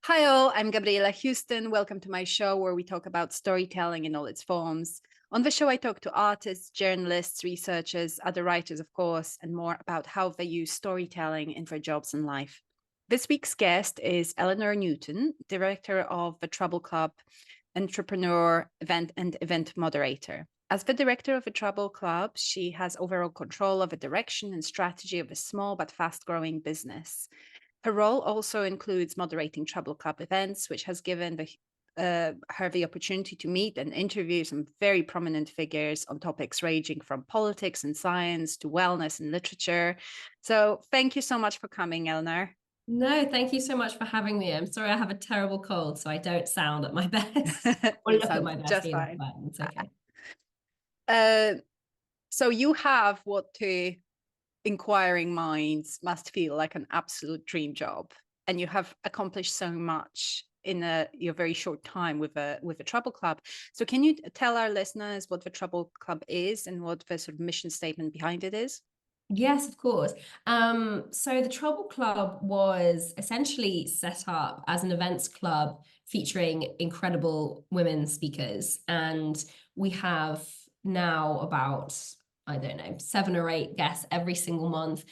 Hi all, I'm Gabriela Houston. Welcome to my show where we talk about storytelling in all its forms. On the show, I talk to artists, journalists, researchers, other writers, of course, and more about how they use storytelling in their jobs and life. This week's guest is Eleanor Newton, director of the Trouble Club, entrepreneur, event moderator. As the director of the Trouble Club, she has overall control of the direction and strategy of a small but fast-growing business. Her role also includes moderating Trouble Club events, which has given her the opportunity to meet and interview some very prominent figures on topics ranging from politics and science to wellness and literature. So thank you so much for coming, Eleanor. No, thank you so much for having me. I'm sorry I have a terrible cold, so I don't sound at my best or You look at sound my best just either, fine. but it's okay. Uh, so you have what to inquiring minds must feel like an absolute dream job, and you have accomplished so much in your very short time with a Trouble Club. So can you tell our listeners what the Trouble Club is and what the sort of mission statement behind it is? Yes, of course. So the Trouble Club was essentially set up as an events club featuring incredible women speakers. And we have now about, I don't know, 7 or 8 guests every single month,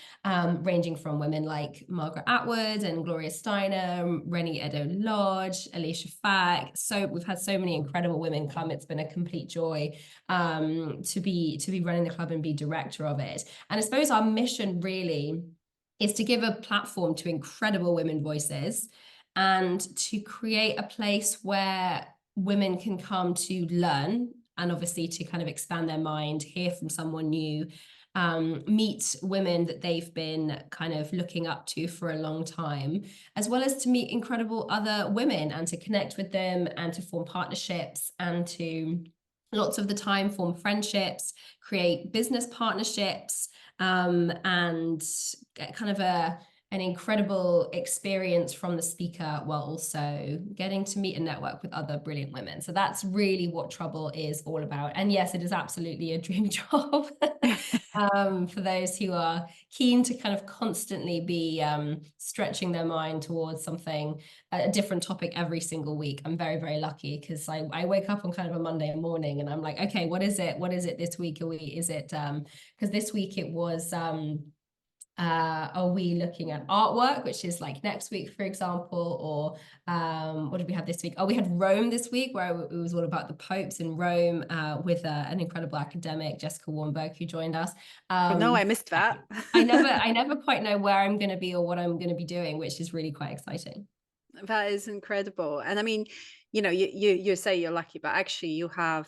ranging from women like Margaret Atwood and Gloria Steinem, Rennie Edo-Lodge, Alicia Fack. So we've had so many incredible women come. It's been a complete joy to be running the club and be director of it. And I suppose our mission really is to give a platform to incredible women voices and to create a place where women can come to learn and obviously to kind of expand their mind, hear from someone new, meet women that they've been kind of looking up to for a long time, as well as to meet incredible other women and to connect with them and to form partnerships and to lots of the time form friendships, create business partnerships, and get kind of an incredible experience from the speaker while also getting to meet and network with other brilliant women. So that's really what Trouble is all about. And yes, it is absolutely a dream job for those who are keen to kind of constantly be stretching their mind towards something, a different topic every single week. I'm very, very lucky because I wake up on kind of a Monday morning and I'm like, okay, what is it? What is it this week? Is it, because this week it was, are we looking at artwork, which is like next week, for example, or what did we have this week? Oh, we had Rome this week, where it was all about the popes in Rome, with an incredible academic, Jessica Warnberg, who joined us. Oh no, I missed that. I never quite know where I'm going to be or what I'm going to be doing, which is really quite exciting. That is incredible. And I mean, you say you're lucky, but actually you have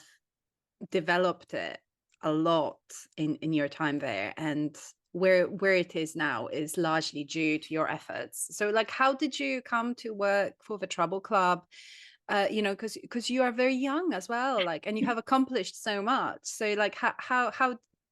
developed it a lot in your time there, and where it is now is largely due to your efforts. So like, how did you come to work for the Trouble Club? Because you are very young as well, like, and you have accomplished so much. So like, how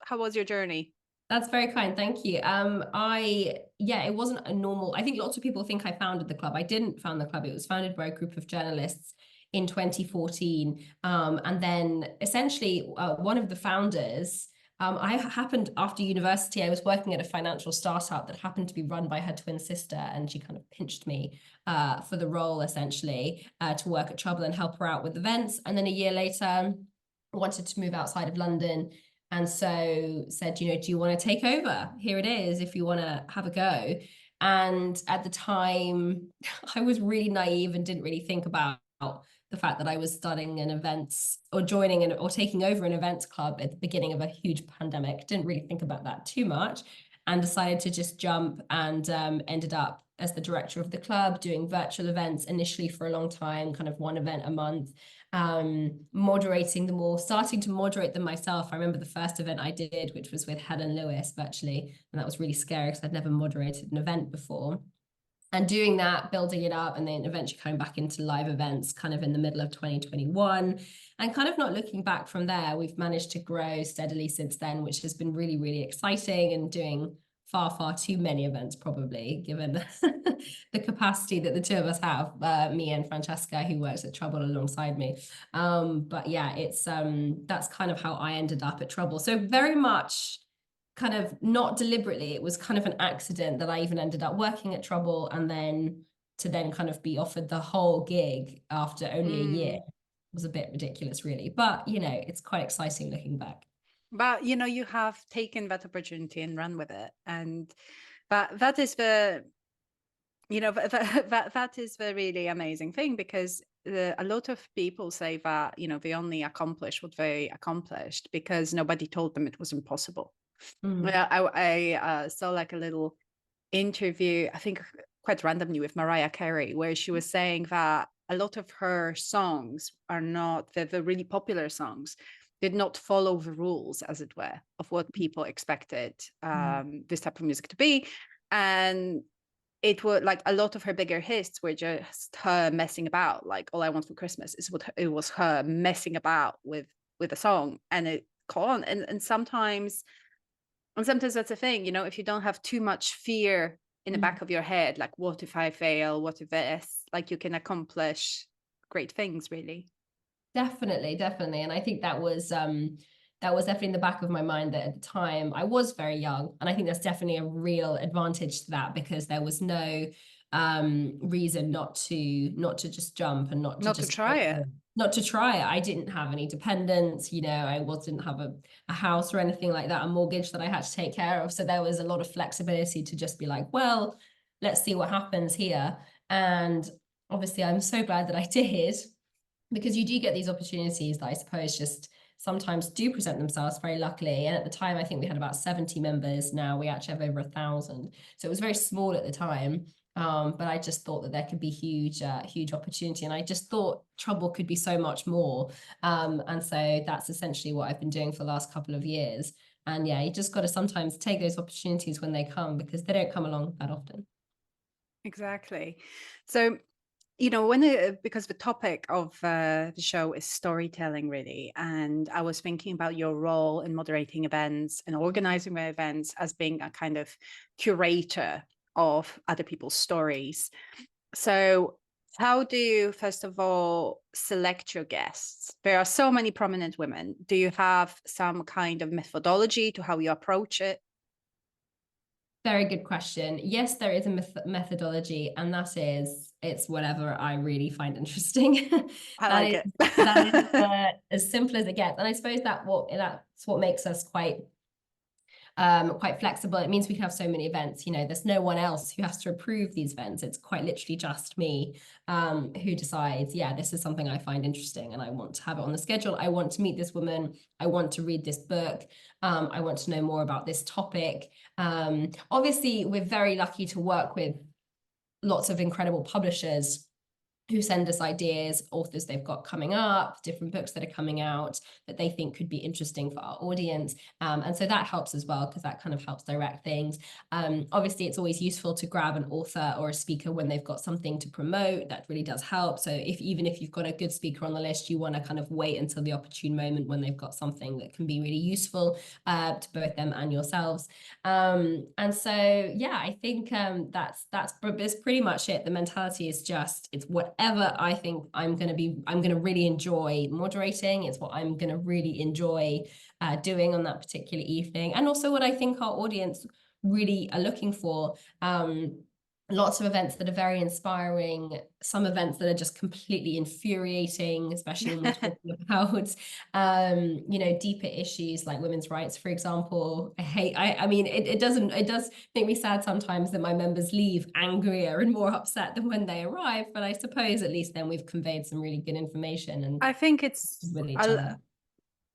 was your journey? That's very kind. Thank you. Yeah, it wasn't a normal. I think lots of people think I founded the club. I didn't found the club. It was founded by a group of journalists in 2014. And then essentially, one of the founders, I happened after university, I was working at a financial startup that happened to be run by her twin sister. And she kind of pinched me for the role, essentially, to work at Trouble and help her out with events. And then a year later, wanted to move outside of London and so said, do you want to take over? Here it is, if you want to have a go. And at the time, I was really naive and didn't really think about the fact that I was starting an events or or taking over an events club at the beginning of a huge pandemic. Didn't really think about that too much and decided to just jump and ended up as the director of the club, doing virtual events initially for a long time, kind of one event a month, moderating them all, starting to moderate them myself. I remember the first event I did, which was with Helen Lewis virtually, and that was really scary because I'd never moderated an event before. And doing that, building it up, and then eventually coming back into live events kind of in the middle of 2021 and kind of not looking back from there. We've managed to grow steadily since then, which has been really, really exciting, and doing far, far too many events, probably, given the capacity that the two of us have, me and Francesca, who works at Trouble alongside me. But yeah, it's that's kind of how I ended up at Trouble. So very much kind of not deliberately, it was kind of an accident that I even ended up working at Trouble and then to then kind of be offered the whole gig after only a year was a bit ridiculous, really. But, you know, it's quite exciting looking back. But, you know, you have taken that opportunity and run with it. And that is the, you know, that is the really amazing thing, because a lot of people say that, you know, they only accomplished what they accomplished because nobody told them it was impossible. Well, I saw like a little interview, I think quite randomly, with Mariah Carey, where she was saying that a lot of her songs are not the really popular songs did not follow the rules, as it were, of what people expected this type of music to be. And it was like a lot of her bigger hits were just her messing about, like All I Want for Christmas is what it was, her messing about with a song, and it caught on. And sometimes that's a thing, you know, if you don't have too much fear in the back of your head, like, what if I fail? What if this? Like, you can accomplish great things, really. Definitely, definitely. And I think that was definitely in the back of my mind, that at the time I was very young. And I think that's definitely a real advantage to that, because there was no reason not to just jump and not to Not to just try it. not to try it. I didn't have any dependents, you know, I didn't have a house or anything like that, a mortgage that I had to take care of. So there was a lot of flexibility to just be like, well, let's see what happens here. And obviously I'm so glad that I did, because you do get these opportunities that I suppose just sometimes do present themselves very luckily. And at the time, I think we had about 70 members. Now we actually have over 1,000. So it was very small at the time. But I just thought that there could be huge opportunity. And I just thought Trouble could be so much more. And so that's essentially what I've been doing for the last couple of years. And yeah, you just got to sometimes take those opportunities when they come, because they don't come along that often. Exactly. So, you know, because the topic of the show is storytelling, really, and I was thinking about your role in moderating events and organizing the events as being a kind of curator of other people's stories. So, how do you, first of all, select your guests? There are so many prominent women. Do you have some kind of methodology to how you approach it? Very good question. Yes, there is a methodology, and it's whatever I really find interesting. I that like is it. that is as simple as it gets. And I suppose that's what makes us quite flexible. It means we can have so many events. You know, there's no one else who has to approve these events. It's quite literally just me who decides, yeah, this is something I find interesting and I want to have it on the schedule. I want to meet this woman. I want to read this book. I want to know more about this topic. Obviously, we're very lucky to work with lots of incredible publishers who send us ideas, authors they've got coming up, different books that are coming out that they think could be interesting for our audience. And so that helps as well, because that kind of helps direct things. Obviously, it's always useful to grab an author or a speaker when they've got something to promote. That really does help. So even if you've got a good speaker on the list, you want to kind of wait until the opportune moment when they've got something that can be really useful to both them and yourselves. And so, yeah, I think that's pretty much it. The mentality is just, it's whatever I think I'm going to really enjoy moderating. It's what I'm going to really enjoy doing on that particular evening. And also what I think our audience really are looking for. Lots of events that are very inspiring, some events that are just completely infuriating, especially when we're talking about, you know, deeper issues like women's rights, for example. I mean, it does make me sad sometimes that my members leave angrier and more upset than when they arrive, but I suppose at least then we've conveyed some really good information and I think it's with each other.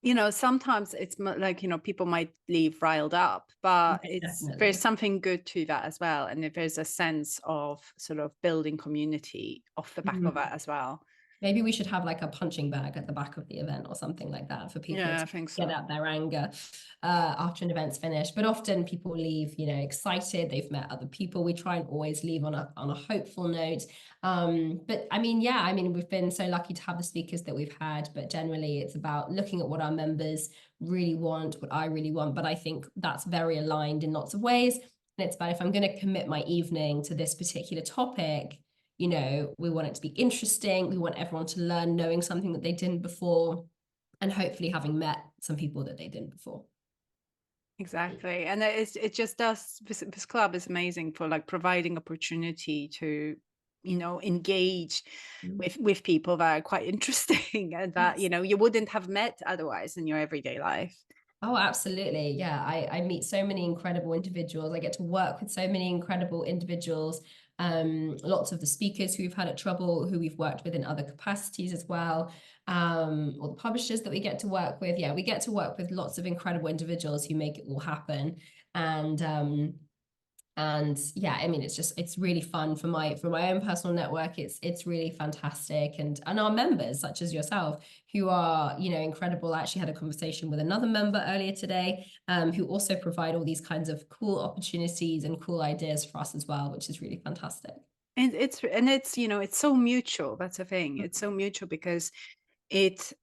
you know, sometimes it's like, you know, people might leave riled up, but there's Definitely. something good to that as well. And if there's a sense of sort of building community off the back of Mhm. it as well. Maybe we should have like a punching bag at the back of the event or something like that for people Yeah, I to think get so. out their anger after an event's finished. But often people leave, you know, excited. They've met other people. We try and always leave on a hopeful note. But I mean, yeah, I mean, we've been so lucky to have the speakers that we've had. But generally, it's about looking at what our members really want, what I really want. But I think that's very aligned in lots of ways. And it's about, if I'm going to commit my evening to this particular topic, you know, we want it to be interesting. We want everyone to learn knowing something that they didn't before, and hopefully having met some people that they didn't before. Exactly. And it just does, this club is amazing for like providing opportunity to engage with people that are quite interesting and that, Yes. you wouldn't have met otherwise in your everyday life. Oh, absolutely. Yeah. I meet so many incredible individuals. I get to work with so many incredible individuals. Lots of the speakers who we've had at Trouble, who we've worked with in other capacities as well. Or the publishers that we get to work with. Yeah, we get to work with lots of incredible individuals who make it all happen. And yeah, I mean, it's really fun for my own personal network. It's really fantastic, and our members, such as yourself, who are incredible. I actually had a conversation with another member earlier today, who also provide all these kinds of cool opportunities and cool ideas for us as well, which is really fantastic. And it's so mutual. That's the thing. It's so mutual because it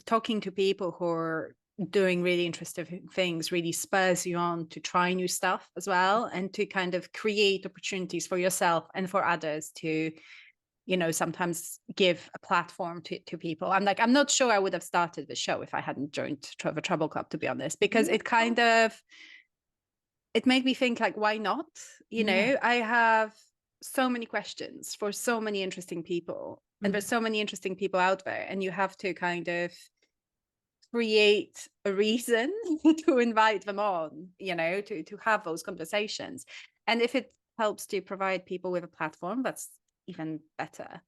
talking to people who are doing really interesting things really spurs you on to try new stuff as well, and to kind of create opportunities for yourself and for others to sometimes give a platform to people. I'm not sure I would have started the show if I hadn't joined the Trouble Club, to be honest, because it made me think, like, why not? Yeah. I have so many questions for so many interesting people, and there's so many interesting people out there, and you have to kind of create a reason to invite them on, to have those conversations. And if it helps to provide people with a platform, that's even better.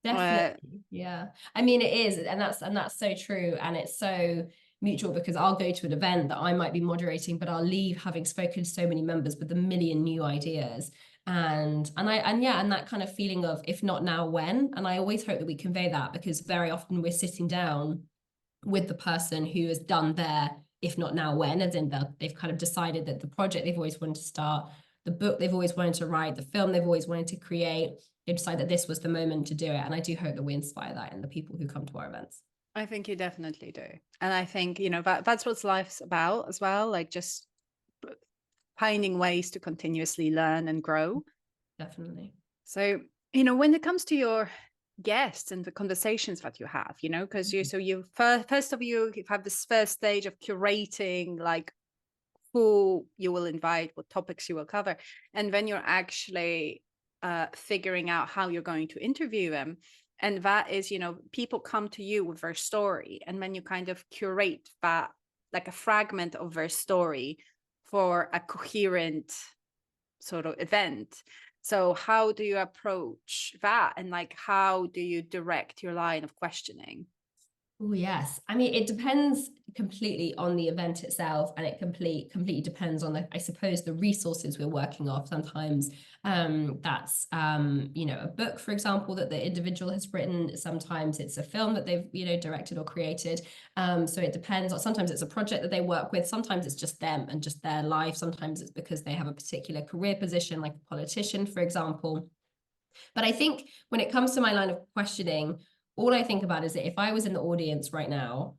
Definitely. Yeah. I mean, it is, and that's so true. And it's so mutual, because I'll go to an event that I might be moderating, but I'll leave having spoken to so many members with a million new ideas. And that kind of feeling of, if not now, when? And I always hope that we convey that, because very often we're sitting down with the person who has done their if not now, when, as in they've kind of decided that the project they've always wanted to start, the book they've always wanted to write, the film they've always wanted to create, they decide that this was the moment to do it. And I do hope that we inspire that in the people who come to our events. I think you definitely do. And I think, that's what life's about as well, like just finding ways to continuously learn and grow. Definitely. So, when it comes to your guests and the conversations that you have, because you first of you have this first stage of curating, like, who you will invite, what topics you will cover, and then you're actually figuring out how you're going to interview them. And that is, people come to you with their story, and then you kind of curate that, like a fragment of their story, for a coherent sort of event. So how do you approach that, and like how do you direct your line of questioning? Oh, yes. I mean, it depends completely on the event itself, and it completely depends on I suppose, the resources we're working off. Sometimes that's a book, for example, that the individual has written. Sometimes it's a film that they've directed or created. So it depends. Sometimes it's a project that they work with. Sometimes it's just them and just their life. Sometimes it's because they have a particular career position, like a politician, for example. But I think when it comes to my line of questioning, all I think about is that if I was in the audience right now,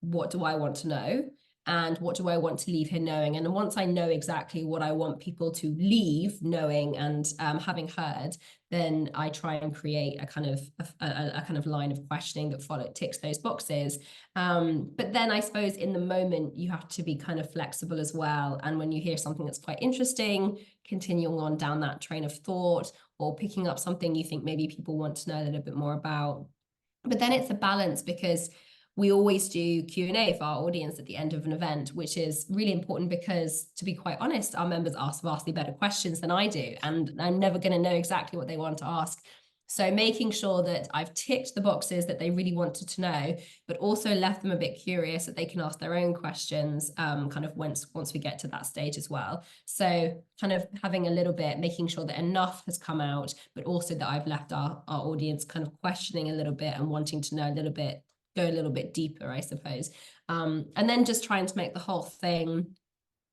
what do I want to know? And what do I want to leave here knowing? And once I know exactly what I want people to leave knowing and having heard, then I try and create a kind of line of questioning that ticks those boxes. But then I suppose in the moment you have to be kind of flexible as well. And when you hear something that's quite interesting, continuing on down that train of thought, or picking up something you think maybe people want to know a little bit more about. But then it's a balance, because we always do Q&A for our audience at the end of an event, which is really important because, to be quite honest, our members ask vastly better questions than I do, and I'm never going to know exactly what they want to ask. So making sure that I've ticked the boxes that they really wanted to know, but also left them a bit curious, that they can ask their own questions kind of once we get to that stage as well. So kind of having a little bit, making sure that enough has come out, but also that I've left our audience kind of questioning a little bit and wanting to know a little bit, go a little bit deeper, I suppose. And then just trying to make the whole thing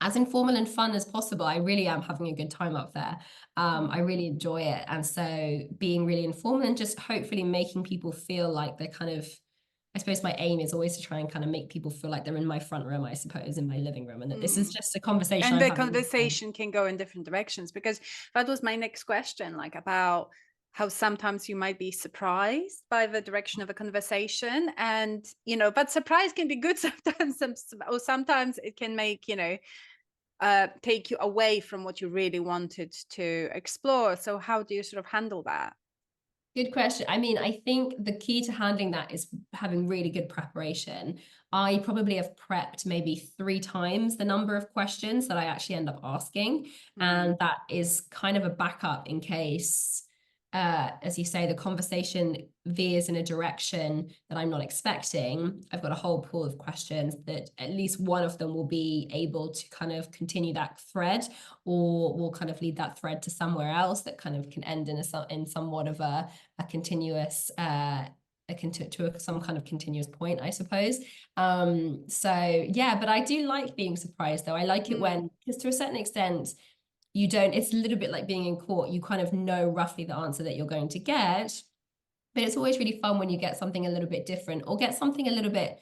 as informal and fun as possible. I really am having a good time up there. I really enjoy it. And so being really informal and just hopefully making people feel like they're kind of, I suppose my aim is always to try and kind of make people feel like they're in my front room, I suppose, in my living room, and that this is just a conversation And I'm the having. conversation can go in different directions, because that was my next question, like, about how sometimes you might be surprised by the direction of a conversation, and but surprise can be good sometimes, or sometimes it can make take you away from what you really wanted to explore. So how do you sort of handle that? Good question. I mean, I think the key to handling that is having really good preparation. I probably have prepped maybe 3 times the number of questions that I actually end up asking. And that is kind of a backup in case, as you say, the conversation veers in a direction that I'm not expecting. I've got a whole pool of questions that at least one of them will be able to kind of continue that thread, or will kind of lead that thread to somewhere else that kind of can end in somewhat of a continuous to some kind of continuous point, I suppose. So yeah, but I do like being surprised though. I like it when, because to a certain extent, you don't, it's a little bit like being in court. You kind of know roughly the answer that you're going to get, but it's always really fun when you get something a little bit different or get something a little bit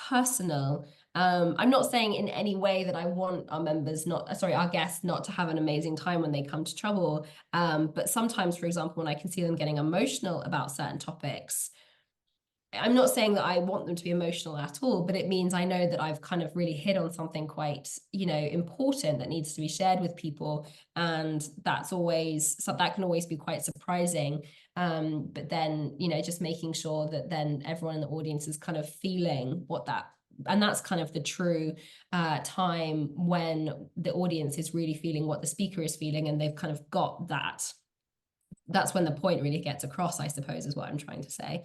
personal. I'm not saying in any way that I want our guests not to have an amazing time when they come to Trouble. But sometimes, for example, when I can see them getting emotional about certain topics, I'm not saying that I want them to be emotional at all, but it means I know that I've kind of really hit on something quite, important that needs to be shared with people. And that can always be quite surprising. But then, just making sure that then everyone in the audience is kind of feeling and that's kind of the true time when the audience is really feeling what the speaker is feeling, and they've kind of got that. That's when the point really gets across, I suppose, is what I'm trying to say.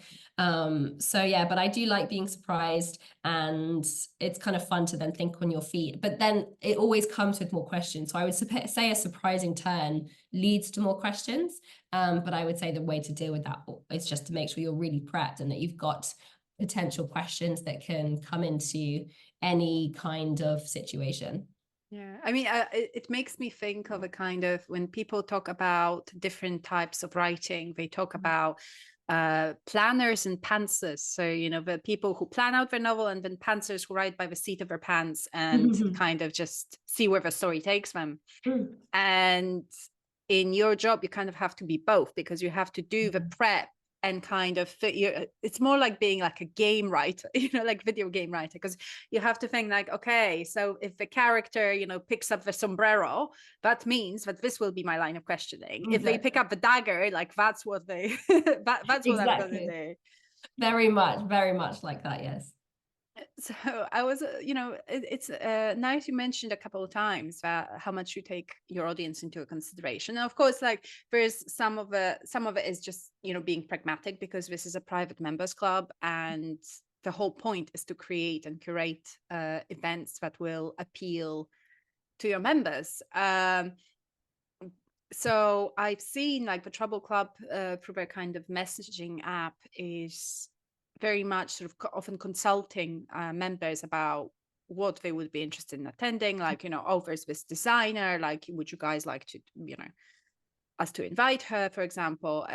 So yeah, but I do like being surprised, and it's kind of fun to then think on your feet. But then it always comes with more questions. So I would say a surprising turn leads to more questions. But I would say the way to deal with that is just to make sure you're really prepped and that you've got potential questions that can come into any kind of situation. Yeah, I mean, it makes me think of a kind of, when people talk about different types of writing, they talk about planners and pantsers. So, the people who plan out their novel, and then pantsers who write by the seat of their pants and kind of just see where the story takes them. And in your job, you kind of have to be both, because you have to do the prep and kind of it's more like being like a game writer, like video game writer, because you have to think like, okay, so if the character, picks up the sombrero, that means that this will be my line of questioning. Exactly. If they pick up the dagger, like that's what they that's what I'm gonna do. Very much like that, yes. So I was, it's nice you mentioned a couple of times that how much you take your audience into consideration. And of course, like there's some of it is just, being pragmatic, because this is a private members club, and the whole point is to create and curate events that will appeal to your members. So I've seen like the Trouble Club through their kind of messaging app is very much sort of often consulting members about what they would be interested in attending. Like, there's this designer, like, would you guys like to, us to invite her, for example?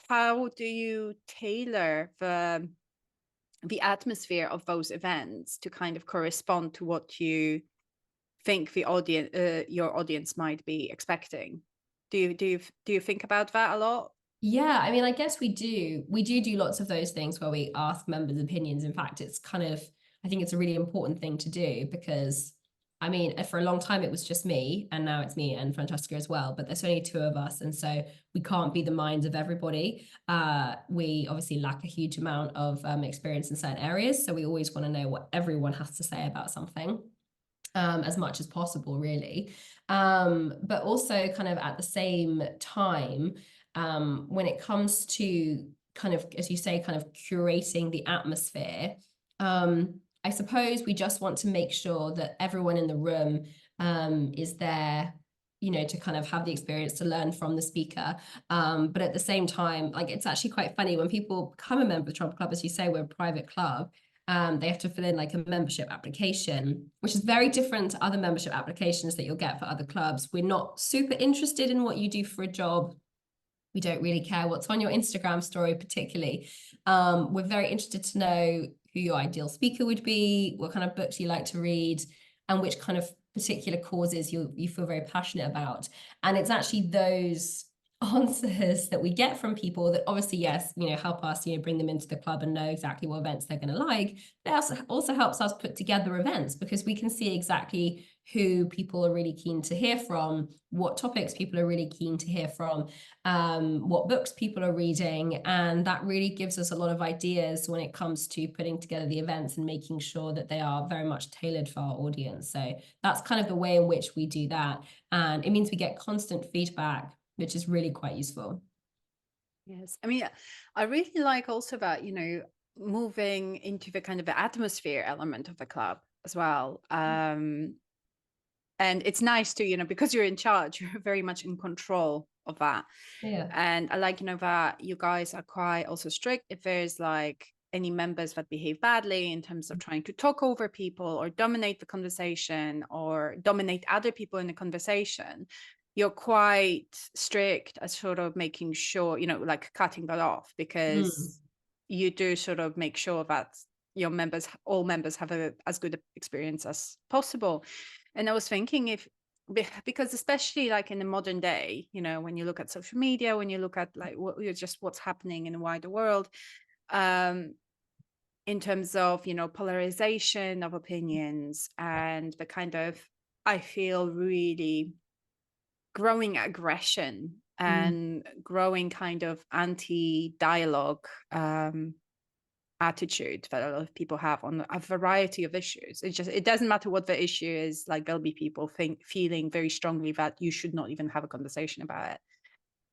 How do you tailor the atmosphere of those events to kind of correspond to what you think the audience, your audience might be expecting? Do you think about that a lot? Yeah, I mean, I guess we do lots of those things where we ask members' opinions. In fact, it's kind of, I think it's a really important thing to do, because I mean, for a long time it was just me, and now it's me and Francesca as well, but there's only 2 of us, and so we can't be the minds of everybody. We obviously lack a huge amount of experience in certain areas, so we always want to know what everyone has to say about something. As much as possible, really. But also kind of at the same time, when it comes to kind of, as you say, kind of curating the atmosphere, I suppose we just want to make sure that everyone in the room is there, to kind of have the experience to learn from the speaker. But at the same time, like, it's actually quite funny when people become a member of the Trouble Club. As you say, we're a private club. They have to fill in like a membership application, which is very different to other membership applications that you'll get for other clubs. We're not super interested in what you do for a job. We don't really care what's on your Instagram story particularly. We're very interested to know who your ideal speaker would be, what kind of books you like to read, and which kind of particular causes you feel very passionate about. And it's actually those answers that we get from people that obviously, yes, help us, bring them into the club and know exactly what events they're going to like. It also helps us put together events because we can see exactly who people are really keen to hear from, what topics people are really keen to hear from, what books people are reading. And that really gives us a lot of ideas when it comes to putting together the events and making sure that they are very much tailored for our audience. So that's kind of the way in which we do that. And it means we get constant feedback, which is really quite useful. Yes. I mean, I really like also that, moving into the kind of the atmosphere element of the club as well. And it's nice to, because you're in charge, you're very much in control of that. Yeah. And I like, that you guys are quite also strict if there's like any members that behave badly in terms of trying to talk over people or dominate the conversation or dominate other people in the conversation. You're quite strict at sort of making sure, like cutting that off, because you do sort of make sure that all members have as good as possible possible. And I was thinking because especially like in the modern day, when you look at social media, when you look at like what's happening in the wider world, in terms of, polarization of opinions and the kind of, I feel really growing aggression and growing kind of anti-dialogue attitude that a lot of people have on a variety of issues. It doesn't matter what the issue is, like there'll be people feeling very strongly that you should not even have a conversation about it.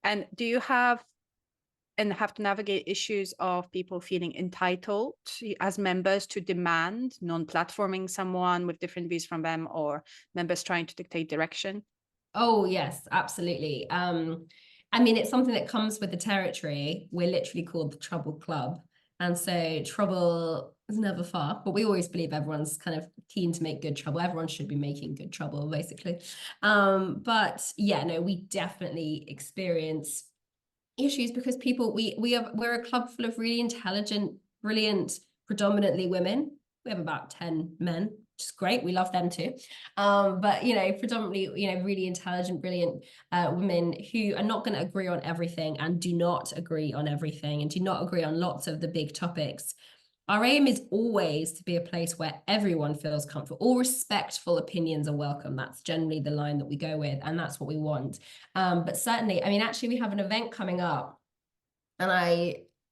And do you have to navigate issues of people feeling entitled as members to demand non-platforming someone with different views from them, or members trying to dictate direction? Oh, yes, absolutely. I mean, it's something that comes with the territory. We're literally called the Trouble Club. And so trouble is never far, but we always believe everyone's kind of keen to make good trouble. Everyone should be making good trouble, basically. But yeah, no, we definitely experience issues because we're a club full of really intelligent, brilliant, predominantly women. We have about 10 men, which is great. We love them too. But predominantly, really intelligent, brilliant women who are not going to agree on everything and do not agree on everything and do not agree on lots of the big topics. Our aim is always to be a place where everyone feels comfortable. All respectful opinions are welcome. That's generally the line that we go with, and that's what we want. But certainly, I mean, actually, we have an event coming up, and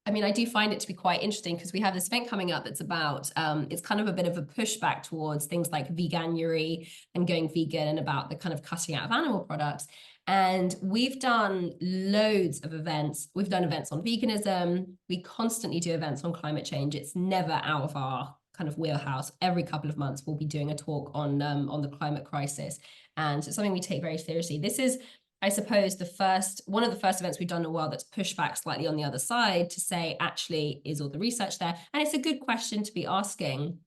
I mean, I do find it to be quite interesting because we have this event coming up that's about, it's kind of a bit of a pushback towards things like veganuary and going vegan and about the kind of cutting out of animal products. And we've done loads of events. We've done events on veganism. We constantly do events on climate change. It's never out of our kind of wheelhouse. Every couple of months, we'll be doing a talk on the climate crisis. And it's something we take very seriously. This is, I suppose, one of the first events we've done in a while that's pushed back slightly on the other side to say, actually, is all the research there? And it's a good question to be asking.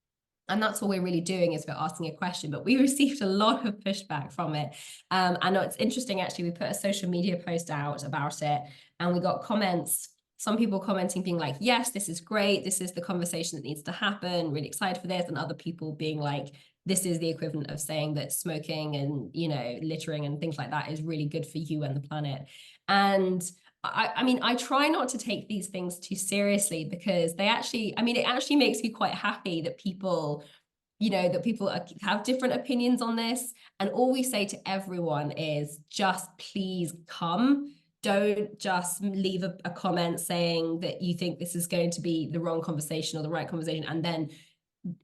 And that's all we're really doing is we're asking a question, but we received a lot of pushback from it. I know it's interesting, actually, we put a social media post out about it and we got comments, some people commenting being like, yes, this is great. This is the conversation that needs to happen. Really excited for this. And other people being like, this is the equivalent of saying that smoking and, littering and things like that is really good for you and the planet. And I mean, I try not to take these things too seriously because it actually makes me quite happy that people, have different opinions on this. And all we say to everyone is just please come. Don't just leave a comment saying that you think this is going to be the wrong conversation or the right conversation and then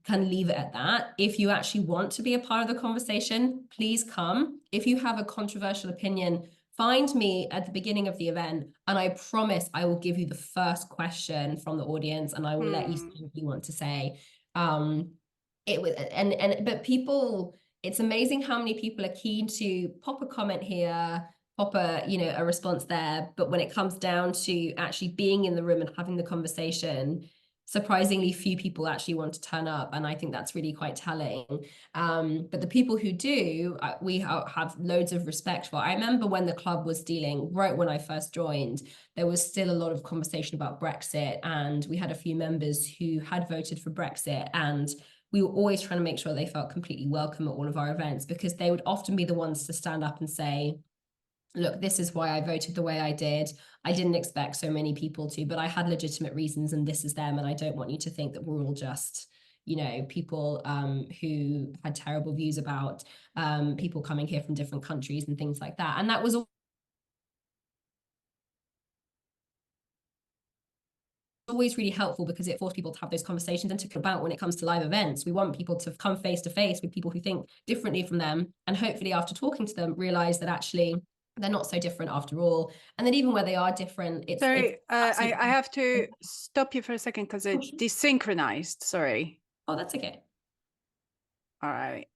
kind of leave it at that. If you actually want to be a part of the conversation, please come. If you have a controversial opinion, find me at the beginning of the event and I promise I will give you the first question from the audience and I will let you say what you want to say. But people, it's amazing how many people are keen to pop a comment here, pop a response there, but when it comes down to actually being in the room and having the conversation, surprisingly few people actually want to turn up, and I think that's really quite telling. But the people who do, we have loads of respect for. I remember when the club was dealing, right when I first joined, there was still a lot of conversation about Brexit, and we had a few members who had voted for Brexit, and we were always trying to make sure they felt completely welcome at all of our events because they would often be the ones to stand up and say, look, this is why I voted the way I did. I didn't expect so many people to, but I had legitimate reasons, and this is them. And I don't want you to think that we're all just, people who had terrible views about people coming here from different countries and things like that. And that was always really helpful because it forced people to have those conversations and to think about when it comes to live events. We want people to come face to face with people who think differently from them, and hopefully after talking to them realize that actually they're not so different after all, and then even where they are different, Sorry, absolutely. I have to stop you for a second because it desynchronized. Sorry. Oh, that's okay. All right.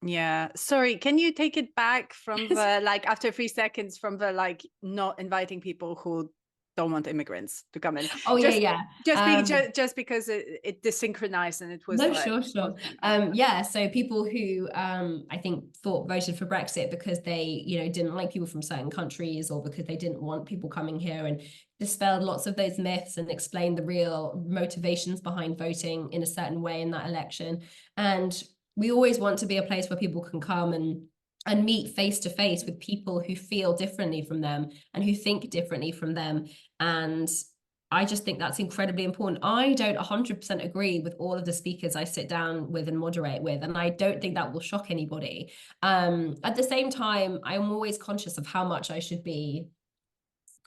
Yeah. Sorry. Can you take it back from the like after 3 seconds from the like not inviting people who don't want immigrants to come in? Oh just, yeah. just because it desynchronized and it was No, like sure. Yeah, so people who I think thought voted for Brexit because they, didn't like people from certain countries, or because they didn't want people coming here, and dispelled lots of those myths and explained the real motivations behind voting in a certain way in that election. And we always want to be a place where people can come and meet face to face with people who feel differently from them and who think differently from them. And I just think that's incredibly important. I don't 100% agree with all of the speakers I sit down with and moderate with, and I don't think that will shock anybody. At the same time, I'm always conscious of how much I should be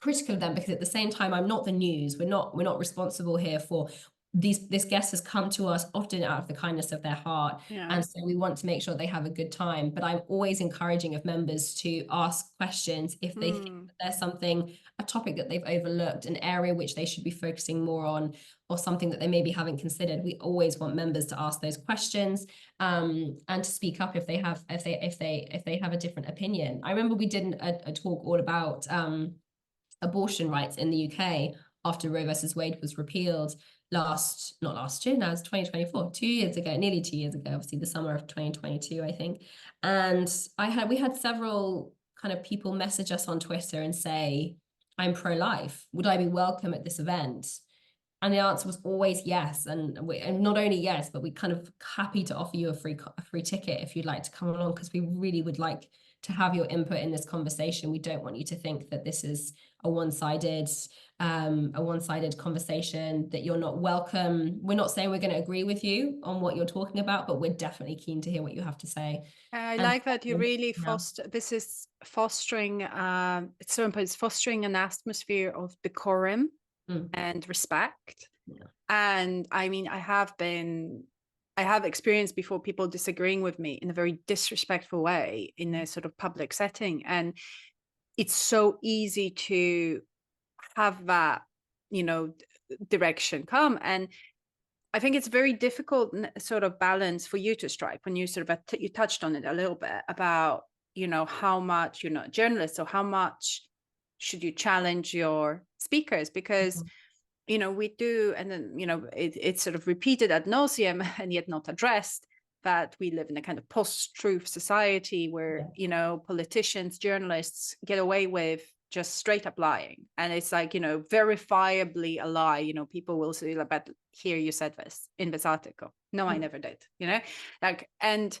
critical of them, because at the same time, I'm not the news. We're not responsible here for this guest has come to us often out of the kindness of their heart. Yeah. And so we want to make sure they have a good time. But I'm always encouraging of members to ask questions if they think that there's something, a topic that they've overlooked, an area which they should be focusing more on, or something that they maybe haven't considered. We always want members to ask those questions and to speak up if they have a different opinion. I remember we did a talk all about abortion rights in the UK after Roe versus Wade was repealed not last year, now it's 2024, 2 years ago, nearly 2 years ago, obviously the summer of 2022, I think. And we had several kind of people message us on Twitter and say, I'm pro-life. Would I be welcome at this event? And the answer was always yes. And not only yes, but we're kind of happy to offer you a free ticket if you'd like to come along, because we really would like to have your input in this conversation. We don't want you to think that this is a one-sided conversation, that you're not welcome. We're not saying we're going to agree with you on what you're talking about, but we're definitely keen to hear what you have to say. I like that you really foster. This is fostering. It's so important. It's fostering an atmosphere of decorum and respect. Yeah. And I mean, I have experienced before people disagreeing with me in a very disrespectful way in a sort of public setting, and it's so easy to have that direction come. And I think it's very difficult sort of balance for you to strike when you sort of you touched on it a little bit about how much you're not a journalist, so how much should you challenge your speakers, because we do, and then it's sort of repeated ad nauseum and yet not addressed, that we live in a kind of post-truth society where politicians, journalists get away with just straight up lying, and it's like verifiably a lie. People will say, but here you said this in this article. No, I never did. And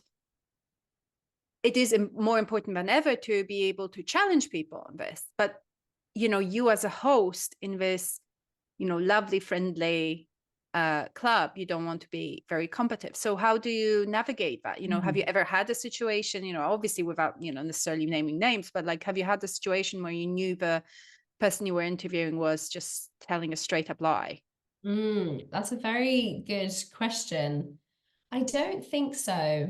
it is more important than ever to be able to challenge people on this. But you as a host in this lovely, friendly club, you don't want to be very combative. So how do you navigate that? Have you ever had a situation, obviously without, necessarily naming names, but like, have you had a situation where you knew the person you were interviewing was just telling a straight up lie? That's a very good question. I don't think so.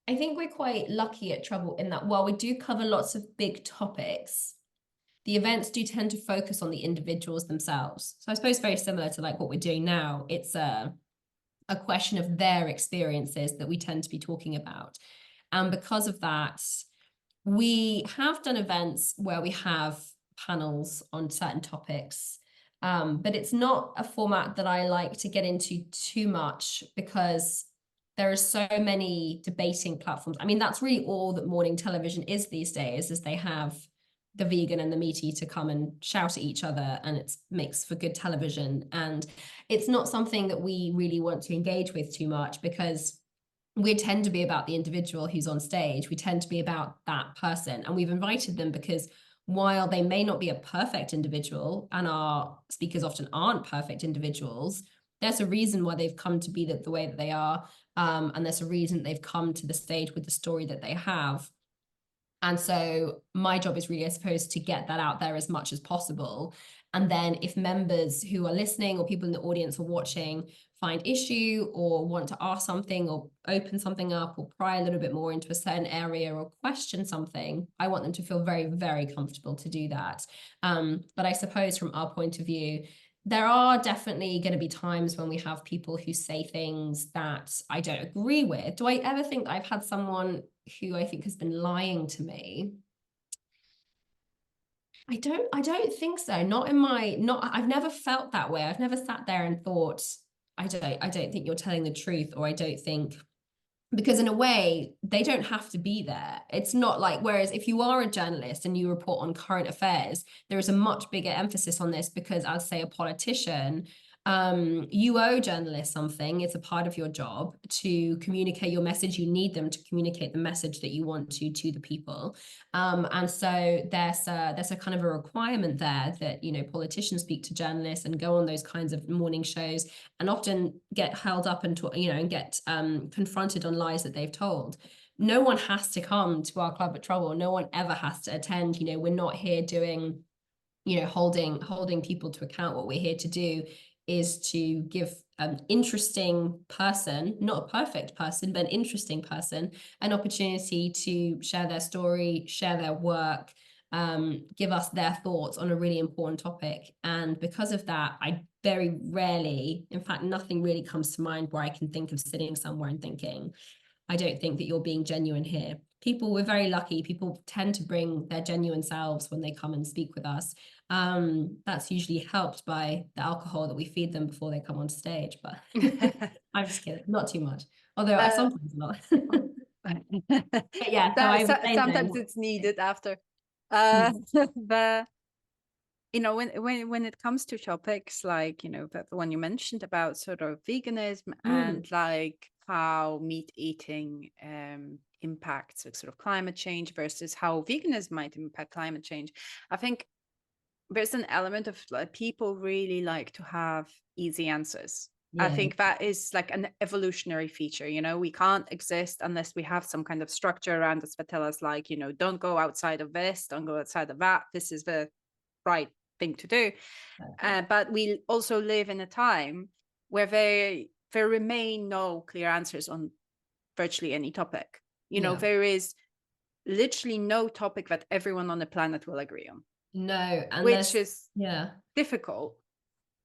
I think we're quite lucky at Trouble in that while we do cover lots of big topics, the events do tend to focus on the individuals themselves. So I suppose very similar to like what we're doing now, it's a question of their experiences that we tend to be talking about. And because of that, we have done events where we have panels on certain topics, but it's not a format that I like to get into too much, because there are so many debating platforms. I mean, that's really all that morning television is these days, is they have the vegan and the meat eater come and shout at each other, and it makes for good television. And it's not something that we really want to engage with too much, because we tend to be about the individual who's on stage. We tend to be about that person. And we've invited them because while they may not be a perfect individual, and our speakers often aren't perfect individuals, there's a reason why they've come to be the way that they are. And there's a reason they've come to the stage with the story that they have. And so my job is really, I suppose, to get that out there as much as possible. And then if members who are listening or people in the audience or watching find issue or want to ask something or open something up or pry a little bit more into a certain area or question something, I want them to feel very, very comfortable to do that. But I suppose from our point of view, there are definitely going to be times when we have people who say things that I don't agree with. Do I ever think that I've had someone who I think has been lying to me? I don't think so. I've never felt that way. I've never sat there and thought, I don't think you're telling the truth, or I don't think, because in a way they don't have to be there. It's not like, whereas if you are a journalist and you report on current affairs, there is a much bigger emphasis on this, because as say a politician, you owe journalists something. It's a part of your job to communicate your message. You need them to communicate the message that you want to the people. And so there's a kind of a requirement there that, you know, politicians speak to journalists and go on those kinds of morning shows and often get held up and, you know, and get confronted on lies that they've told. No one has to come to our Club at Trouble. No one ever has to attend. You know, we're not here doing, you know, holding people to account. What we're here to do is to give an interesting person, not a perfect person, but an interesting person, an opportunity to share their story, share their work, give us their thoughts on a really important topic. And because of that, I very rarely, in fact, nothing really comes to mind where I can think of sitting somewhere and thinking, I don't think that you're being genuine here. We're very lucky. People tend to bring their genuine selves when they come and speak with us. That's usually helped by the alcohol that we feed them before they come on stage. But I'm just kidding, not too much. Although sometimes not. But yeah, so I would say sometimes it's needed after. The you know, when it comes to topics like, you know, the one you mentioned about sort of veganism and like how meat eating impacts sort of climate change versus how veganism might impact climate change, I think there's an element of like people really like to have easy answers. I think that is like an evolutionary feature. You know, we can't exist unless we have some kind of structure around us that tell us, like, you know, don't go outside of this, don't go outside of that. This is the right thing to do. But we also live in a time where there remain no clear answers on virtually any topic. You know, there is literally no topic that everyone on the planet will agree on. No, which is difficult.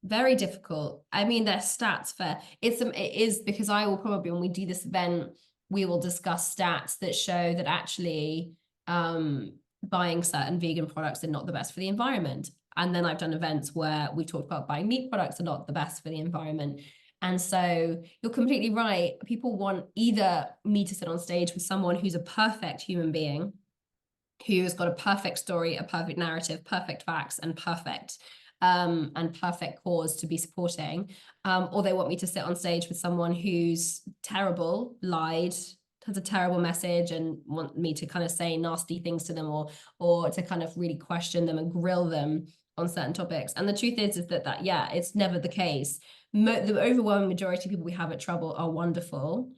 Very difficult. I mean, there's stats for it is, because I will probably, when we do this event, we will discuss stats that show that actually buying certain vegan products are not the best for the environment. And then I've done events where we talked about buying meat products are not the best for the environment. And so you're completely right. People want either me to sit on stage with someone who's a perfect human being, who has got a perfect story, a perfect narrative, perfect facts, and perfect cause to be supporting, or they want me to sit on stage with someone who's terrible, lied, has a terrible message, and want me to kind of say nasty things to them, or to kind of really question them and grill them on certain topics. And the truth is that yeah, it's never the case. The overwhelming majority of people we have at Trouble are wonderful,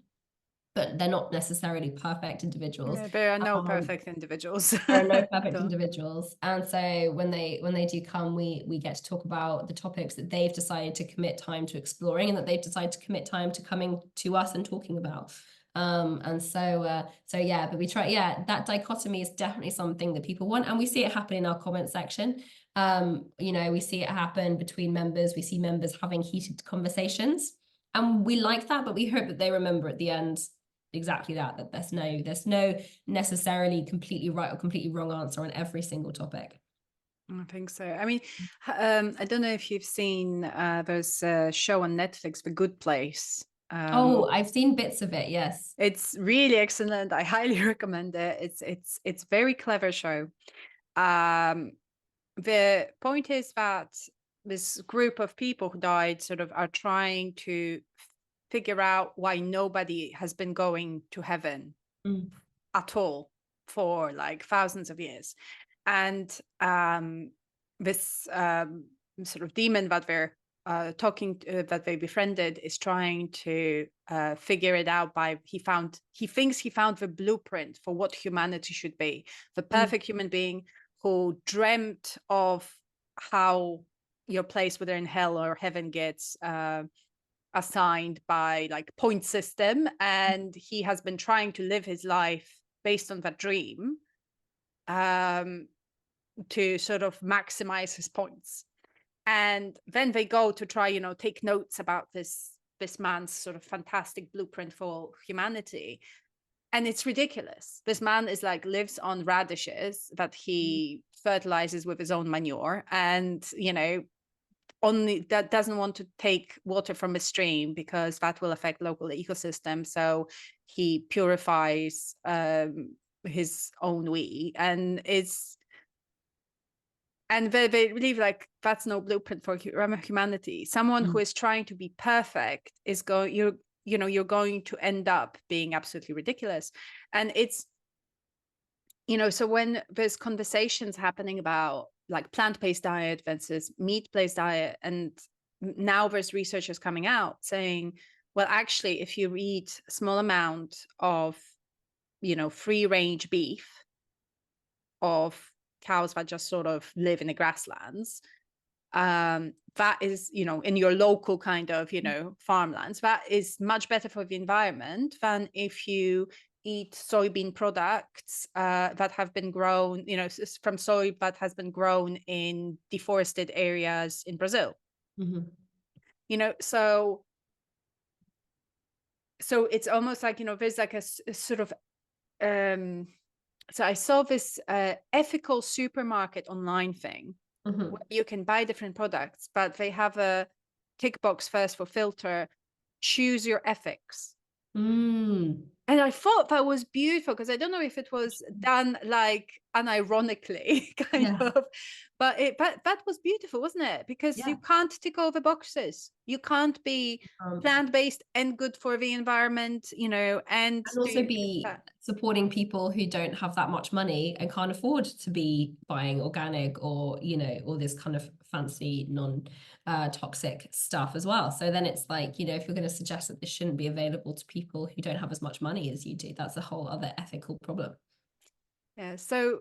but they're not necessarily perfect individuals. Yeah, there are no perfect individuals. There are no perfect individuals. And so when they do come, we get to talk about the topics that they've decided to commit time to exploring, and that they've decided to commit time to coming to us and talking about. And so yeah, but we try, that dichotomy is definitely something that people want, and we see it happen in our comment section. You know, we see it happen between members. We see members having heated conversations, and we like that, but we hope that they remember at the end exactly that there's no necessarily completely right or completely wrong answer on every single topic. I think so. I mean, I don't know if you've seen there's a show on Netflix, The Good Place. I've seen bits of it. Yes, it's really excellent. I highly recommend it. It's very clever show. The point is that this group of people who died sort of are trying to figure out why nobody has been going to heaven at all for like thousands of years. and this sort of demon that they're that they befriended is trying to figure it out by he thinks he found the blueprint for what humanity should be, the perfect human being who dreamt of how your place, whether in hell or heaven, gets assigned by like point system, and he has been trying to live his life based on that dream, to sort of maximize his points. And then they go to try, take notes about this man's sort of fantastic blueprint for humanity, and it's ridiculous. This man is like lives on radishes that he fertilizes with his own manure, and only that doesn't want to take water from a stream because that will affect local ecosystem, so he purifies his own wee, and they believe like that's no blueprint for humanity. Someone who is trying to be perfect is you're going to end up being absolutely ridiculous. And it's so when there's conversations happening about like plant-based diet versus meat-based diet, and now there's researchers coming out saying, well, actually, if you eat a small amount of free range beef of cows that just sort of live in the grasslands, that is in your local kind of farmlands, that is much better for the environment than if you eat soybean products that have been grown from soy that has been grown in deforested areas in Brazil. So it's almost like there's like a sort of so I saw this ethical supermarket online thing where you can buy different products, but they have a tick box first for filter, choose your ethics. And I thought that was beautiful, because I don't know if it was done like unironically kind of, but that was beautiful, wasn't it? Because you can't tick all the boxes. You can't be plant-based and good for the environment, and also be supporting people who don't have that much money and can't afford to be buying organic or all this kind of fancy non-toxic stuff as well. So then it's like, if you're going to suggest that this shouldn't be available to people who don't have as much money as you do, that's a whole other ethical problem. Yeah, so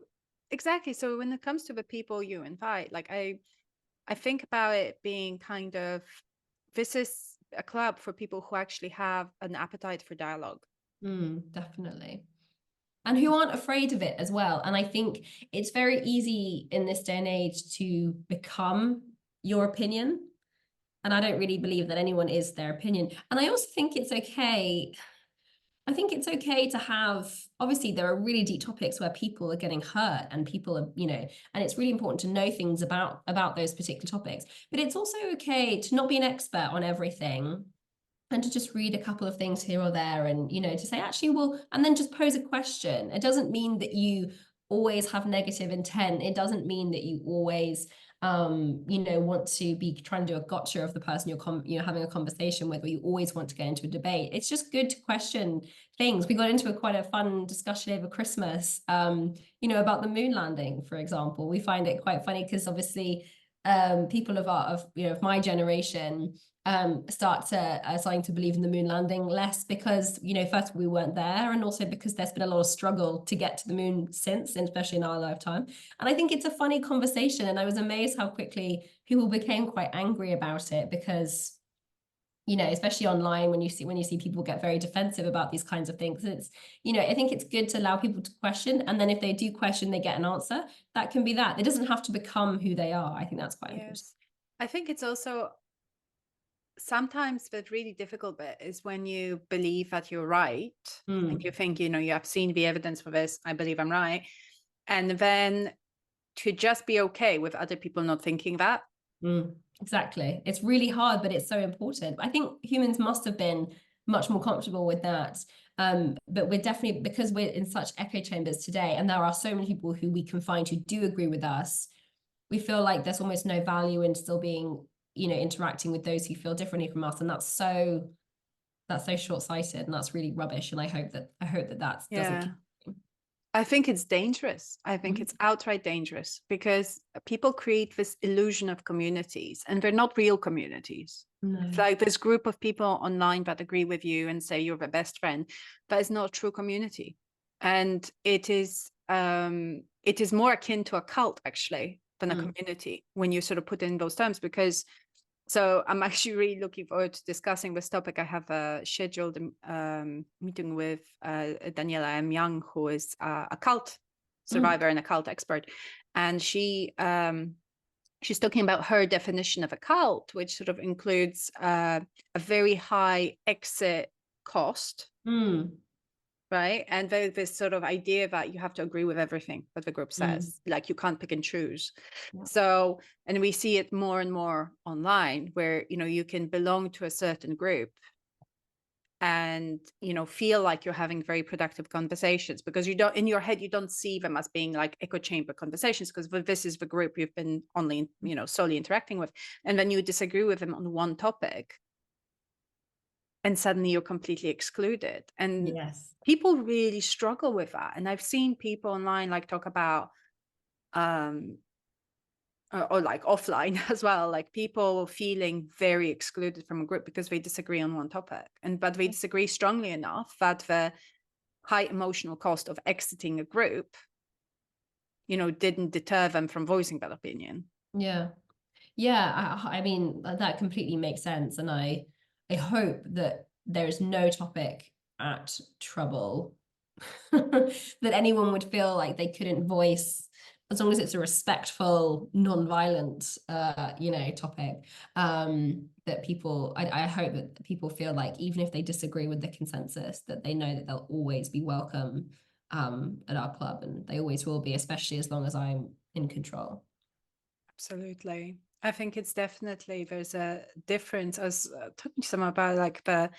exactly. So when it comes to the people you invite, like I think about it being kind of, this is a club for people who actually have an appetite for dialogue. Definitely. And who aren't afraid of it as well. And I think it's very easy in this day and age to become your opinion. And I don't really believe that anyone is their opinion. And I also think it's okay. I think it's okay to have, obviously, there are really deep topics where people are getting hurt and people are, and it's really important to know things about those particular topics. But it's also okay to not be an expert on everything and to just read a couple of things here or there, and to say, actually, well, and then just pose a question. It doesn't mean that you always have negative intent. It doesn't mean that you always want to be trying to do a gotcha of the person you're having a conversation with, or you always want to get into a debate. It's just good to question things. We got into quite a fun discussion over Christmas about the moon landing, for example. We find it quite funny because obviously people of my generation starting to believe in the moon landing less because first we weren't there, and also because there's been a lot of struggle to get to the moon since, and especially in our lifetime. And I think it's a funny conversation, and I was amazed how quickly people became quite angry about it, because especially online, when you see people get very defensive about these kinds of things, it's I think it's good to allow people to question, and then if they do question, they get an answer. That can be that. It doesn't have to become who they are. I think that's quite important. I think it's also sometimes the really difficult bit is when you believe that you're right, and you think, you have seen the evidence for this, I believe I'm right. And then to just be okay with other people not thinking that. Exactly. It's really hard, but it's so important. I think humans must have been much more comfortable with that. But we're definitely, because we're in such echo chambers today, and there are so many people who we can find who do agree with us, we feel like there's almost no value in still being, interacting with those who feel differently from us. And that's so short-sighted, and that's really rubbish. And I hope that doesn't continue. I think it's dangerous. I think it's outright dangerous because people create this illusion of communities, and they're not real communities. No. It's like this group of people online that agree with you and say you're their best friend, but it's not a true community. And it is more akin to a cult actually than a community when you sort of put in those terms, because so I'm actually really looking forward to discussing this topic. I have a scheduled meeting with Daniela M. Young, who is a cult survivor and a cult expert. And she's talking about her definition of a cult, which sort of includes a very high exit cost, right? And this sort of idea that you have to agree with everything that the group says, like you can't pick and choose. Yeah. So, and we see it more and more online where, you know, you can belong to a certain group and, you know, feel like you're having very productive conversations because you don't, in your head, you don't see them as being like echo chamber conversations because this is the group you've been only, you know, solely interacting with. And then you disagree with them on one topic and suddenly you're completely excluded. And people really struggle with that. And I've seen people online like talk about or like offline as well, like people feeling very excluded from a group because they disagree on one topic, but they disagree strongly enough that the high emotional cost of exiting a group, you know, didn't deter them from voicing that opinion. I mean, that completely makes sense. And I hope that there is no topic at Trouble that anyone would feel like they couldn't voice, as long as it's a respectful, non-violent, topic, that people, I hope that people feel like even if they disagree with the consensus, that they know that they'll always be welcome at our club, and they always will be, especially as long as I'm in control. Absolutely. I think it's definitely, there's a difference. I was talking to someone about like the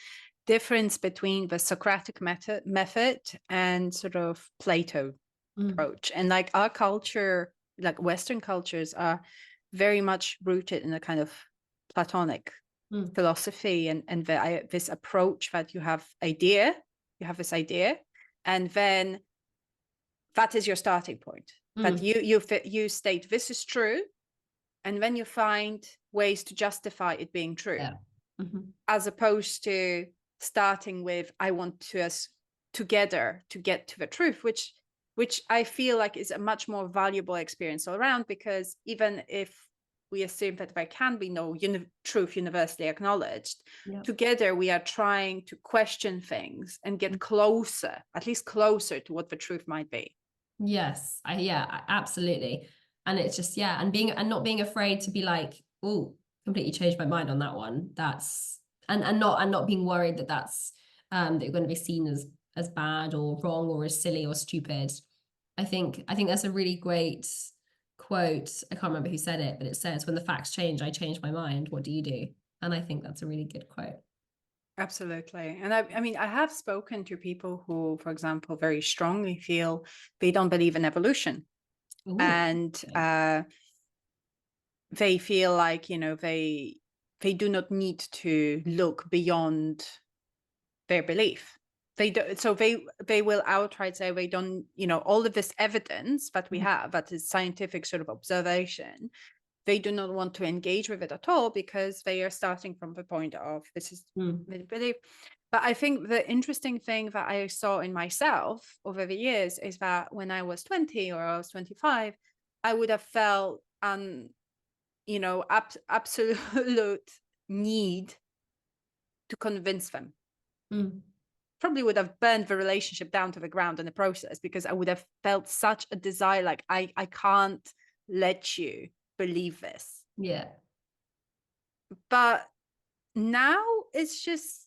difference between the Socratic method and sort of Plato approach. And like our culture, like Western cultures are very much rooted in a kind of Platonic philosophy and this approach that you have this idea, and then that is your starting point. That you state this is true, and then you find ways to justify it being true, as opposed to starting with I want us together to get to the truth, which I feel like is a much more valuable experience all around, because even if we assume that there can be no truth universally acknowledged, together we are trying to question things and get closer, at least closer to what the truth might be. Yes, absolutely. And it's just, and not being afraid to be like, oh, completely changed my mind on that one. That's and not being worried that that's that you're going to be seen as bad or wrong or as silly or stupid. I think that's a really great quote. I can't remember who said it, but it says, when the facts change, I change my mind. What do you do? And I think that's a really good quote. Absolutely. And I mean, I have spoken to people who, for example, very strongly feel they don't believe in evolution. Ooh, and they feel like, you know, they do not need to look beyond their belief. They do, so they will outright say they don't, you know, all of this evidence that we have, that is scientific sort of observation, they do not want to engage with it at all because they are starting from the point of this is belief. But I think the interesting thing that I saw in myself over the years is that when I was 20 or I was 25, I would have felt absolute need to convince them. Probably would have burned the relationship down to the ground in the process, because I would have felt such a desire, like I can't let you believe this. But now it's just,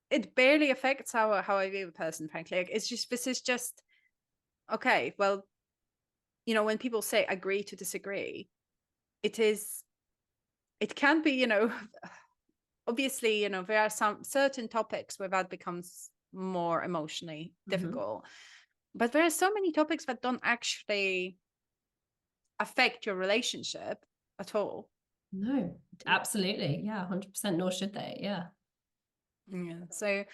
it barely affects how I view a person, frankly. Like, it's just, this is just, okay, well, you know, when people say agree to disagree, it can be, you know, obviously, you know, there are some certain topics where that becomes more emotionally difficult, but there are so many topics that don't actually affect your relationship at all. No, absolutely. 100%. Nor should they. So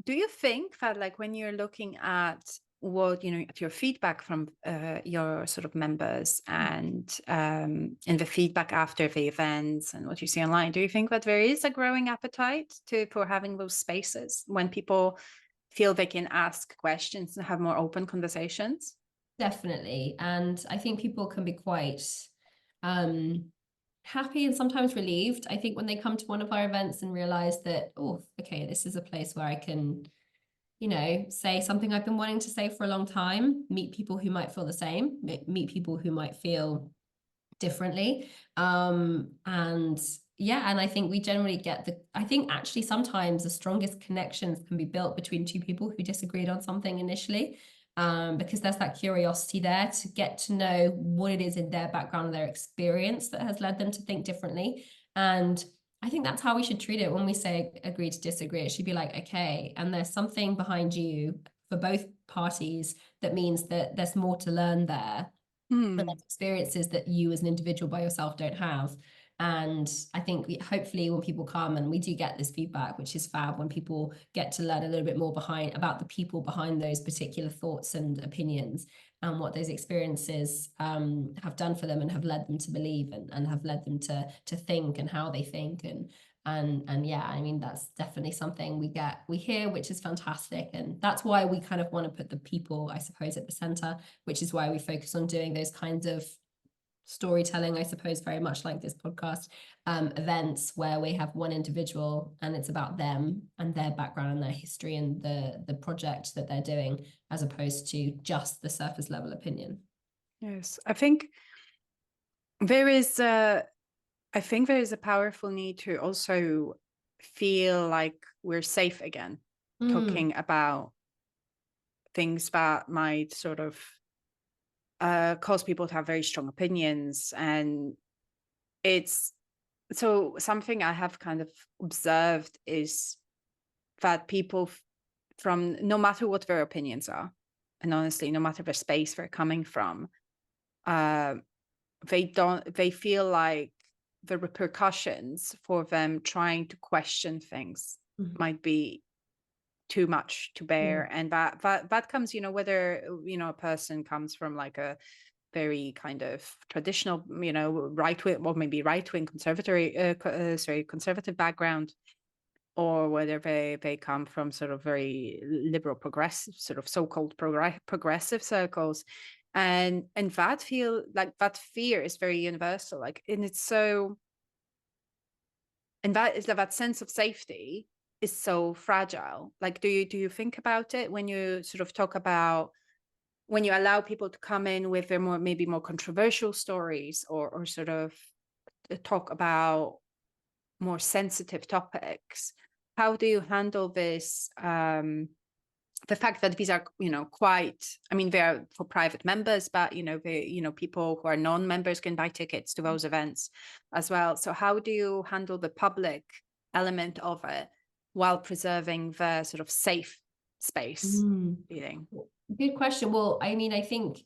Do you think that, like, when you're looking at what, at your feedback from your sort of members, and in the feedback after the events and what you see online, do you think that there is a growing appetite for having those spaces when people feel they can ask questions and have more open conversations? Definitely. And I think people can be quite happy and sometimes relieved, I think, when they come to one of our events and realize that, oh, okay, this is a place where I can, say something I've been wanting to say for a long time, meet people who might feel the same, meet people who might feel differently. And yeah, and I think we generally I think actually sometimes the strongest connections can be built between two people who disagreed on something initially. Because there's that curiosity there to get to know what it is in their background, their experience that has led them to think differently. And I think that's how we should treat it when we say agree to disagree. It should be like, okay, and there's something behind you for both parties that means that there's more to learn there, and Hmm. that's experiences that you as an individual by yourself don't have. And I think hopefully when people come, and we do get this feedback, which is fab, when people get to learn a little bit more about the people behind those particular thoughts and opinions, and what those experiences have done for them and have led them to believe, and have led them to think, and how they think. And yeah, I mean, that's definitely something we hear, which is fantastic. And that's why we kind of want to put the people, I suppose, at the center, which is why we focus on doing those kinds of storytelling, I suppose, very much like this podcast, events where we have one individual and it's about them and their background and their history and the project that they're doing, as opposed to just the surface level opinion. Yes, I think there is a powerful need to also feel like we're safe again, talking about things that might sort of cause people to have very strong opinions. And it's so something I have kind of observed is that people from, no matter what their opinions are, and honestly, no matter the space they're coming from, uh, they feel like the repercussions for them trying to question things might be too much to bear. Yeah. And that comes, whether, a person comes from like a very kind of traditional, right wing, or maybe right wing conservative background, or whether they come from sort of very liberal, progressive, sort of so-called progressive circles. And that feel like that fear is very universal, like, and it's so, and that is that sense of safety is so fragile. Like, do you think about it when you sort of talk about, when you allow people to come in with their maybe more controversial stories, or sort of talk about more sensitive topics? How do you handle this? The fact that these are, quite, I mean, they're for private members, but, people who are non-members can buy tickets to those events as well. So how do you handle the public element of it while preserving the sort of safe space feeling? Good question. Well, I mean, I think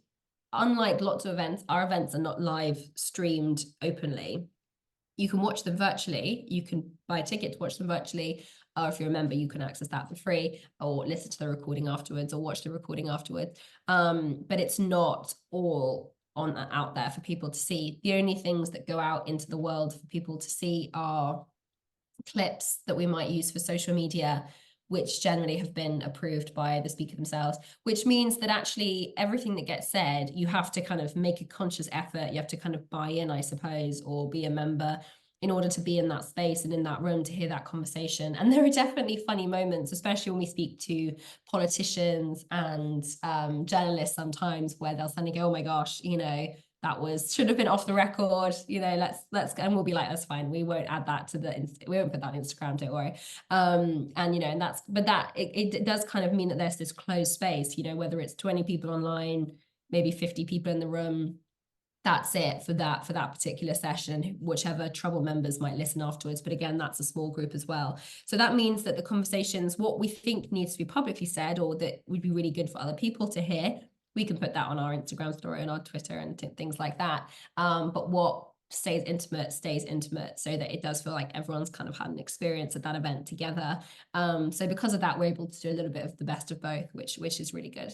unlike lots of events, our events are not live streamed openly. You can watch them virtually. You can buy a ticket to watch them virtually. Or if you're a member, you can access that for free, or listen to the recording afterwards, or watch the recording afterwards. But it's not all out there for people to see. The only things that go out into the world for people to see are clips that we might use for social media, which generally have been approved by the speaker themselves, which means that actually everything that gets said, you have to kind of make a conscious effort. You have to kind of buy in, I suppose, or be a member in order to be in that space and in that room to hear that conversation. And there are definitely funny moments, especially when we speak to politicians and journalists sometimes, where they'll suddenly go, oh my gosh, that should have been off the record, let's and we'll be like, that's fine, we won't add that to we won't put that on Instagram, don't worry. And and that's, but that it does kind of mean that there's this closed space, whether it's 20 people online, maybe 50 people in the room, that's it for that particular session, whichever trouble members might listen afterwards. But again, that's a small group as well. So that means that the conversations, what we think needs to be publicly said, or that would be really good for other people to hear, we can put that on our Instagram story and our Twitter and things like that. But what stays intimate, so that it does feel like everyone's kind of had an experience at that event together. So because of that, we're able to do a little bit of the best of both, which is really good.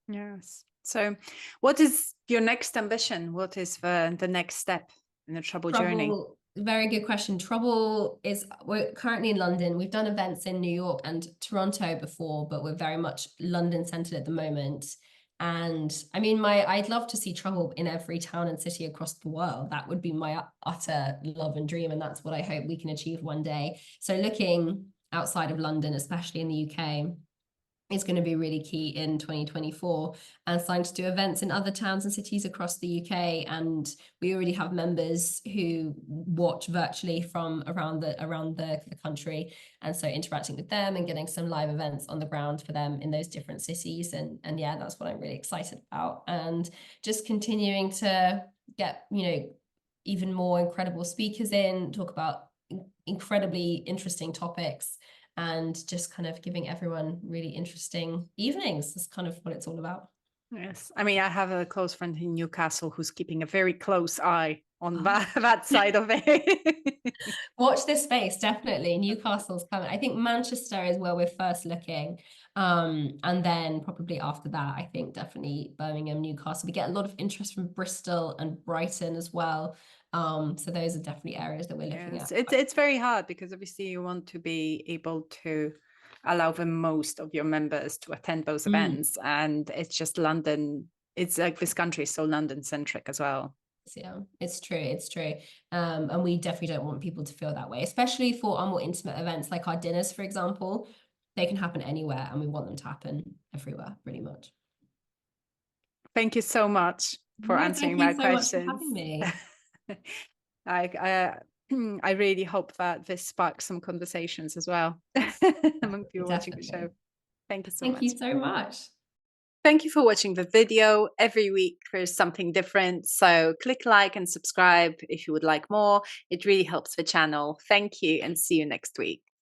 Yes. So what is your next ambition? What is the next step in the Trouble journey? Trouble, very good question. Trouble is, we're currently in London. We've done events in New York and Toronto before, but we're very much London centered at the moment. And I mean, I'd love to see Trouble in every town and city across the world. That would be my utter love and dream, and that's what I hope we can achieve one day. So looking outside of London, especially in the UK, is going to be really key in 2024, and starting to do events in other towns and cities across the UK. And we already have members who watch virtually from around the country, and so interacting with them and getting some live events on the ground for them in those different cities. And yeah, that's what I'm really excited about, and just continuing to get, you know, even more incredible speakers in, talk about incredibly interesting topics, and just kind of giving everyone really interesting evenings. That's kind of what it's all about. Yes. I mean, I have a close friend in Newcastle who's keeping a very close eye on Oh. that side of it. Watch this space, definitely. Newcastle's coming. I think Manchester is where we're first looking. And then probably after that, I think definitely Birmingham, Newcastle. We get a lot of interest from Bristol and Brighton as well. So those are definitely areas that we're looking Yes, at. it's very hard because obviously you want to be able to allow the most of your members to attend those Mm. events, and it's just London. It's like this country is so London centric as well. Yeah, it's true. It's true. And we definitely don't want people to feel that way, especially for our more intimate events, like our dinners, for example. They can happen anywhere, and we want them to happen everywhere, pretty much. Thank you so much for No, answering thank my you so much for questions. having me. I I really hope that this sparks some conversations as well among people watching the show. Definitely. Thank you so Thank much. you so much. Thank you for watching the video. Every week there's something different, so click like and subscribe if you would like more. It really helps the channel. Thank you, and see you next week.